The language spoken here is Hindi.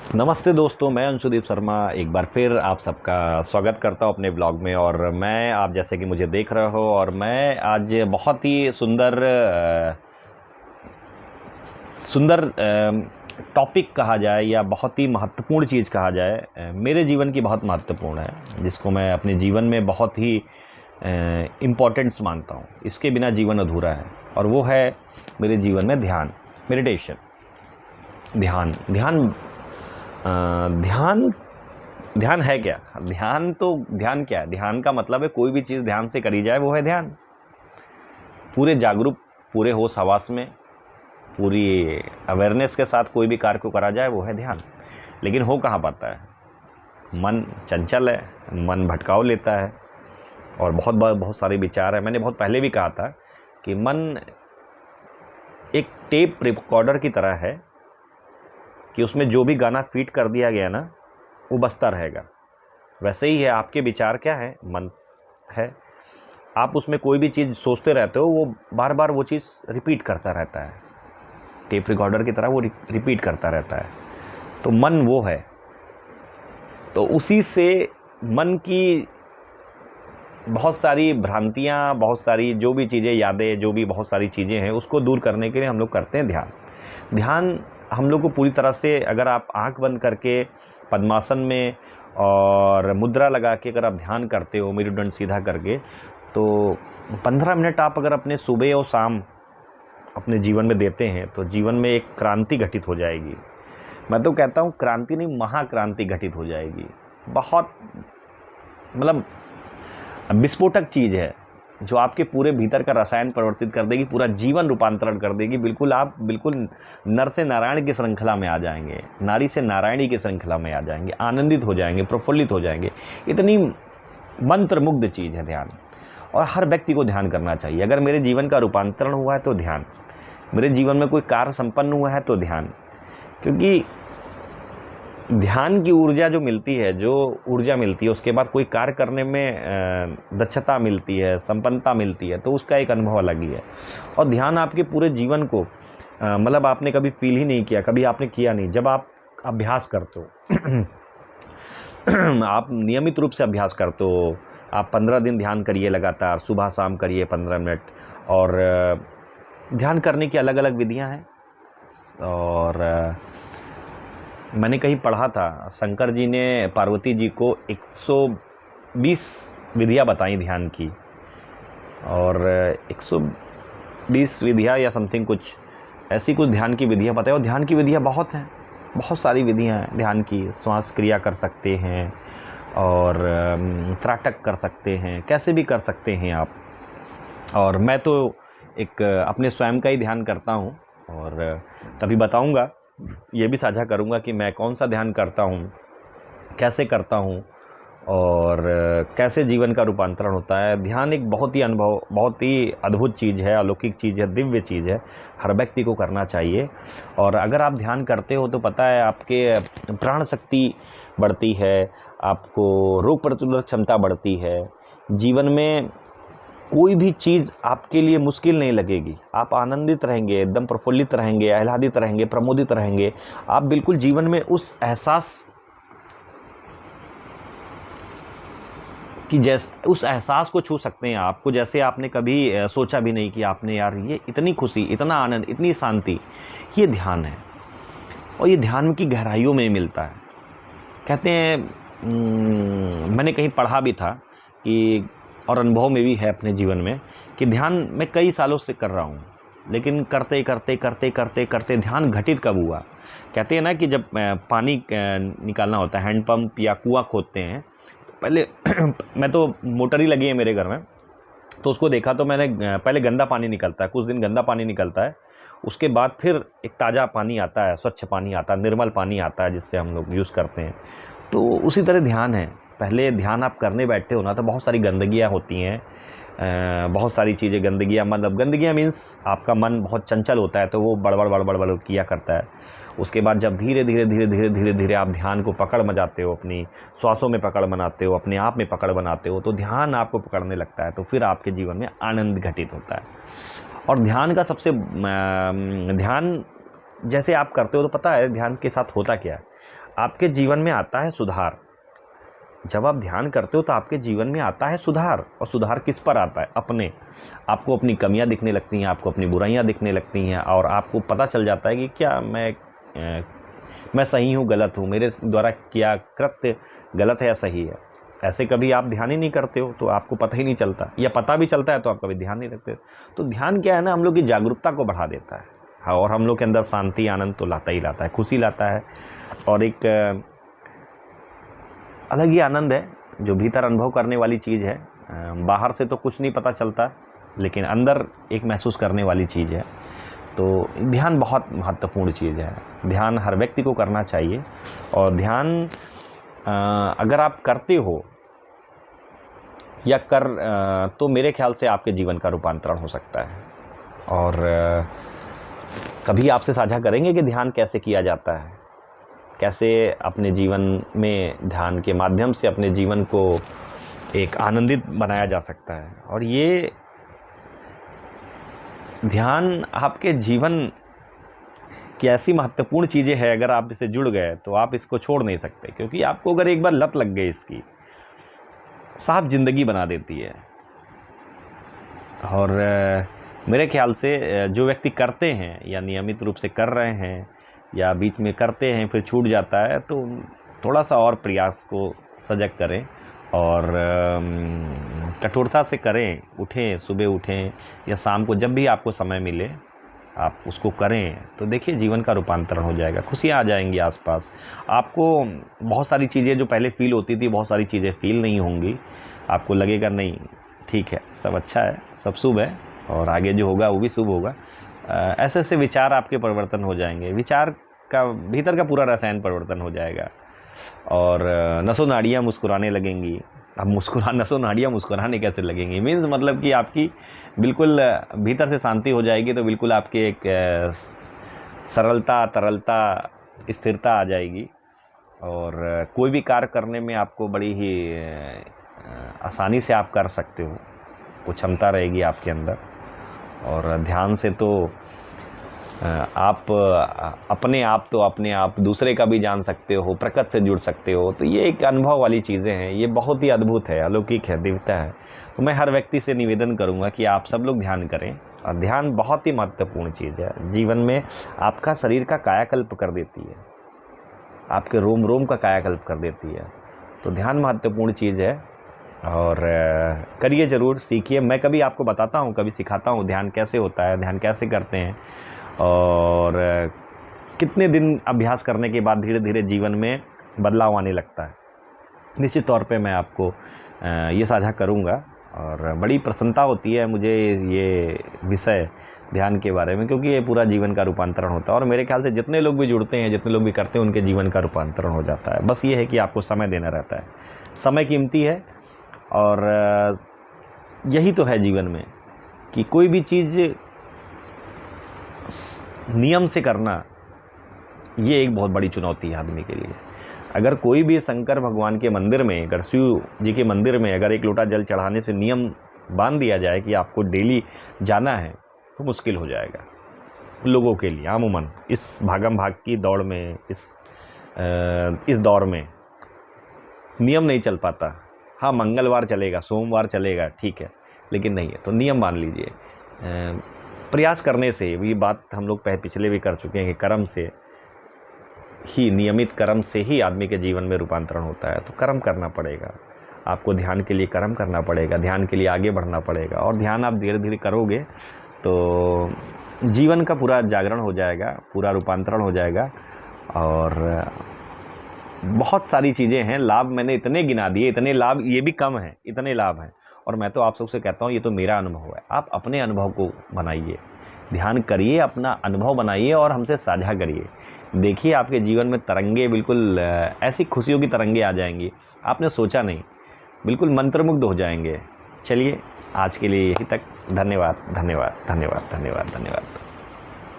नमस्ते दोस्तों, मैं अंशुदीप शर्मा एक बार फिर आप सबका स्वागत करता हूं अपने ब्लॉग में। और मैं आप जैसे कि मुझे देख रहे हो, और मैं आज बहुत ही सुंदर टॉपिक कहा जाए या बहुत ही महत्वपूर्ण चीज़ कहा जाए, मेरे जीवन की बहुत महत्वपूर्ण है, जिसको मैं अपने जीवन में बहुत ही इम्पोर्टेंस मानता हूँ। इसके बिना जीवन अधूरा है, और वो है मेरे जीवन में ध्यान, मेडिटेशन। ध्यान ध्यान ध्यान ध्यान है क्या? ध्यान क्या है? ध्यान का मतलब है कोई भी चीज़ ध्यान से करी जाए, वो है ध्यान। पूरे जागरूक, पूरे होश हवास में, पूरी अवेयरनेस के साथ कोई भी कार्य को करा जाए, वो है ध्यान। लेकिन हो कहाँ पाता है? मन चंचल है, मन भटकाव लेता है, और बहुत सारे विचार हैं। मैंने बहुत पहले भी कहा था कि मन एक टेप रिकॉर्डर की तरह है, कि उसमें जो भी गाना फीड कर दिया गया ना, वो बजता रहेगा। वैसे ही है आपके विचार, क्या है? मन है। आप उसमें कोई भी चीज़ सोचते रहते हो, वो बार बार वो चीज़ रिपीट करता रहता है, टेप रिकॉर्डर की तरह वो रिपीट करता रहता है। तो मन वो है। तो उसी से मन की बहुत सारी भ्रांतियाँ, बहुत सारी जो भी चीज़ें, यादें, जो भी बहुत सारी चीज़ें हैं, उसको दूर करने के लिए हम लोग करते हैं ध्यान। ध्यान हम लोग को पूरी तरह से, अगर आप आंख बंद करके पद्मासन में और मुद्रा लगा के अगर आप ध्यान करते हो, मेरुदंड सीधा करके, तो 15 मिनट आप अगर अपने सुबह और शाम अपने जीवन में देते हैं, तो जीवन में एक क्रांति घटित हो जाएगी। मैं तो कहता हूँ क्रांति नहीं, महाक्रांति घटित हो जाएगी। बहुत मतलब विस्फोटक चीज़ है, जो आपके पूरे भीतर का रसायन परिवर्तित कर देगी, पूरा जीवन रूपांतरण कर देगी। बिल्कुल आप बिल्कुल नर से नारायण की श्रृंखला में आ जाएंगे, नारी से नारायणी की श्रृंखला में आ जाएंगे, आनंदित हो जाएंगे, प्रफुल्लित हो जाएंगे। इतनी मंत्रमुग्ध चीज़ है ध्यान, और हर व्यक्ति को ध्यान करना चाहिए। अगर मेरे जीवन का रूपांतरण हुआ है तो ध्यान, मेरे जीवन में कोई कार्य संपन्न हुआ है तो ध्यान। क्योंकि ध्यान की ऊर्जा जो मिलती है, उसके बाद कोई कार्य करने में दक्षता मिलती है, संपन्नता मिलती है, तो उसका एक अनुभव अलग ही है। और ध्यान आपके पूरे जीवन को मतलब आपने कभी फील ही नहीं किया, कभी आपने किया नहीं। जब आप अभ्यास करते हो आप नियमित रूप से अभ्यास करते हो, आप 15 दिन ध्यान करिए लगातार, सुबह शाम करिए 15 मिनट। और ध्यान करने की अलग अलग विधियां हैं। और मैंने कहीं पढ़ा था, शंकर जी ने पार्वती जी को 120 विधियां बताई ध्यान की, और 120 विधियां या समथिंग कुछ ऐसी कुछ ध्यान की विधियां बताई। और ध्यान की विधियां बहुत हैं, बहुत सारी विधियां हैं ध्यान की। श्वास क्रिया कर सकते हैं, और त्राटक कर सकते हैं, कैसे भी कर सकते हैं आप। और मैं तो एक अपने स्वयं का ही ध्यान करता हूँ, और तभी बताऊँगा, ये भी साझा करूँगा कि मैं कौन सा ध्यान करता हूँ, कैसे करता हूँ, और कैसे जीवन का रूपांतरण होता है। ध्यान एक बहुत ही अद्भुत चीज़ है, अलौकिक चीज़ है, दिव्य चीज़ है। हर व्यक्ति को करना चाहिए। और अगर आप ध्यान करते हो तो पता है आपके प्राण शक्ति बढ़ती है, आपको रोग प्रतिरोधक क्षमता बढ़ती है। जीवन में कोई भी चीज़ आपके लिए मुश्किल नहीं लगेगी। आप आनंदित रहेंगे, एकदम प्रफुल्लित रहेंगे, आह्लादित रहेंगे, प्रमोदित रहेंगे। आप बिल्कुल जीवन में उस एहसास को छू सकते हैं आपको, जैसे आपने कभी सोचा भी नहीं कि आपने, यार ये इतनी खुशी, इतना आनंद, इतनी शांति, ये ध्यान है। और ये ध्यान की गहराइयों में मिलता है। कहते हैं, मैंने कहीं पढ़ा भी था कि, और अनुभव में भी है अपने जीवन में, कि ध्यान मैं कई सालों से कर रहा हूँ, लेकिन करते करते करते करते करते ध्यान घटित कब हुआ? कहते हैं ना कि जब पानी निकालना होता है, हैंडपम्प या कुआं खोदते हैं, पहले मैं तो मोटर ही लगी है मेरे घर में, तो उसको देखा तो मैंने, पहले गंदा पानी निकलता है, कुछ दिन गंदा पानी निकलता है, उसके बाद फिर एक ताज़ा पानी आता है, स्वच्छ पानी आता है, निर्मल पानी आता है, जिससे हम लोग यूज़ करते हैं। तो उसी तरह ध्यान है। पहले ध्यान आप करने बैठते हो ना, तो बहुत सारी गंदगियाँ होती हैं, बहुत सारी चीज़ें, गंदगियाँ मतलब गंदगियाँ मीन्स आपका मन बहुत चंचल होता है, तो वो बड़बड़ बड़बड़ बड़बड़ किया करता है। उसके बाद जब धीरे धीरे धीरे धीरे धीरे धीरे आप ध्यान को पकड़ में जाते हो, अपनी श्वासों में पकड़ बनाते हो, अपने आप में पकड़ बनाते हो, तो ध्यान आपको पकड़ने लगता है, तो फिर आपके जीवन में आनंद घटित होता है। और ध्यान का ध्यान जैसे आप करते हो, तो पता है ध्यान के साथ होता क्या है? आपके जीवन में आता है सुधार। जब आप ध्यान करते हो तो आपके जीवन में आता है सुधार। और सुधार किस पर आता है? अपने आपको अपनी कमियां दिखने लगती हैं, आपको अपनी बुराइयां दिखने लगती हैं, और आपको पता चल जाता है कि क्या मैं सही हूँ, गलत हूँ, मेरे द्वारा किया कृत्य गलत है या सही है। ऐसे कभी आप ध्यान ही नहीं करते हो तो आपको पता ही नहीं चलता, या पता भी चलता है तो आप कभी ध्यान नहीं रखते। तो ध्यान क्या है ना, हम लोग की जागरूकता को बढ़ा देता है। हाँ, और हम लोग के अंदर शांति, आनंद तो लाता ही लाता है, खुशी लाता है, और एक अलग ही आनंद है जो भीतर अनुभव करने वाली चीज़ है। बाहर से तो कुछ नहीं पता चलता, लेकिन अंदर एक महसूस करने वाली चीज़ है। तो ध्यान बहुत महत्वपूर्ण चीज़ है। ध्यान हर व्यक्ति को करना चाहिए, और ध्यान अगर आप करते हो या तो मेरे ख्याल से आपके जीवन का रूपांतरण हो सकता है। और कभी आपसे साझा करेंगे कि ध्यान कैसे किया जाता है, कैसे अपने जीवन में ध्यान के माध्यम से अपने जीवन को एक आनंदित बनाया जा सकता है। और ये ध्यान आपके जीवन की ऐसी महत्वपूर्ण चीज़ें हैं, अगर आप इससे जुड़ गए तो आप इसको छोड़ नहीं सकते, क्योंकि आपको अगर एक बार लत लग गई इसकी, साफ ज़िंदगी बना देती है। और मेरे ख्याल से जो व्यक्ति करते हैं या नियमित रूप से कर रहे हैं या बीच में करते हैं फिर छूट जाता है, तो थोड़ा सा और प्रयास को सजग करें और कठोरता से करें। उठें, सुबह उठें या शाम को, जब भी आपको समय मिले आप उसको करें, तो देखिए जीवन का रूपांतरण हो जाएगा, खुशियाँ आ जाएंगी आसपास। आपको बहुत सारी चीज़ें जो पहले फ़ील होती थी, बहुत सारी चीज़ें फ़ील नहीं होंगी। आपको लगेगा नहीं, ठीक है, सब अच्छा है, सब शुभ है, और आगे जो होगा वो भी शुभ होगा। ऐसे ऐसे विचार आपके परिवर्तन हो जाएंगे, विचार का भीतर का पूरा रसायन परिवर्तन हो जाएगा, और नसों नाड़ियाँ मुस्कुराने लगेंगी। अब नसों नाड़ियाँ मुस्कुराने कैसे लगेंगी? मीन्स मतलब कि आपकी बिल्कुल भीतर से शांति हो जाएगी, तो बिल्कुल आपके एक सरलता, तरलता, स्थिरता आ जाएगी, और कोई भी कार्य करने में आपको बड़ी ही आसानी से आप कर सकते हो, वो क्षमता रहेगी आपके अंदर। और ध्यान से तो आप अपने आप दूसरे का भी जान सकते हो, प्रकृति से जुड़ सकते हो। तो ये एक अनुभव वाली चीज़ें हैं, ये बहुत ही अद्भुत है, अलौकिक है, दिव्यता है। तो मैं हर व्यक्ति से निवेदन करूँगा कि आप सब लोग ध्यान करें, और ध्यान बहुत ही महत्वपूर्ण चीज़ है जीवन में। आपका शरीर का कायाकल्प कर देती है, आपके रोम रोम का कायाकल्प कर देती है। तो ध्यान महत्वपूर्ण चीज़ है, और करिए ज़रूर, सीखिए। मैं कभी आपको बताता हूँ, कभी सिखाता हूँ ध्यान कैसे होता है, ध्यान कैसे करते हैं, और कितने दिन अभ्यास करने के बाद धीरे धीरे जीवन में बदलाव आने लगता है। निश्चित तौर पे मैं आपको ये साझा करूँगा, और बड़ी प्रसन्नता होती है मुझे ये विषय ध्यान के बारे में, क्योंकि ये पूरा जीवन का रूपांतरण होता है। और मेरे ख्याल से जितने लोग भी जुड़ते हैं, जितने लोग भी करते हैं, उनके जीवन का रूपांतरण हो जाता है। बस ये है कि आपको समय देना रहता है। समय कीमती है, और यही तो है जीवन में कि कोई भी चीज़ नियम से करना, ये एक बहुत बड़ी चुनौती है आदमी के लिए। अगर कोई भी शंकर भगवान के मंदिर में, अगर शिव जी के मंदिर में अगर एक लोटा जल चढ़ाने से नियम बांध दिया जाए कि आपको डेली जाना है, तो मुश्किल हो जाएगा लोगों के लिए। आमूमन इस भागम भाग की दौड़ में, इस दौर में नियम नहीं चल पाता। हाँ, मंगलवार चलेगा, सोमवार चलेगा, ठीक है, लेकिन नहीं है तो नियम मान लीजिए। प्रयास करने से, ये बात हम लोग पिछले भी कर चुके हैं कि कर्म से ही, नियमित कर्म से ही आदमी के जीवन में रूपांतरण होता है। तो कर्म करना पड़ेगा आपको, ध्यान के लिए कर्म करना पड़ेगा, ध्यान के लिए आगे बढ़ना पड़ेगा। और ध्यान आप धीरे धीरे करोगे तो जीवन का पूरा जागरण हो जाएगा, पूरा रूपांतरण हो जाएगा। और बहुत सारी चीज़ें हैं, लाभ मैंने इतने गिना दिए, इतने लाभ, ये भी कम है, इतने लाभ हैं। और मैं तो आप सबसे कहता हूँ, ये तो मेरा अनुभव है, आप अपने अनुभव को बनाइए, ध्यान करिए, अपना अनुभव बनाइए और हमसे साझा करिए। देखिए आपके जीवन में तरंगे, बिल्कुल ऐसी खुशियों की तरंगे आ जाएंगी, आपने सोचा नहीं, बिल्कुल मंत्रमुग्ध हो जाएंगे। चलिए आज के लिए यही तक। धन्यवाद, धन्यवाद, धन्यवाद, धन्यवाद, धन्यवाद।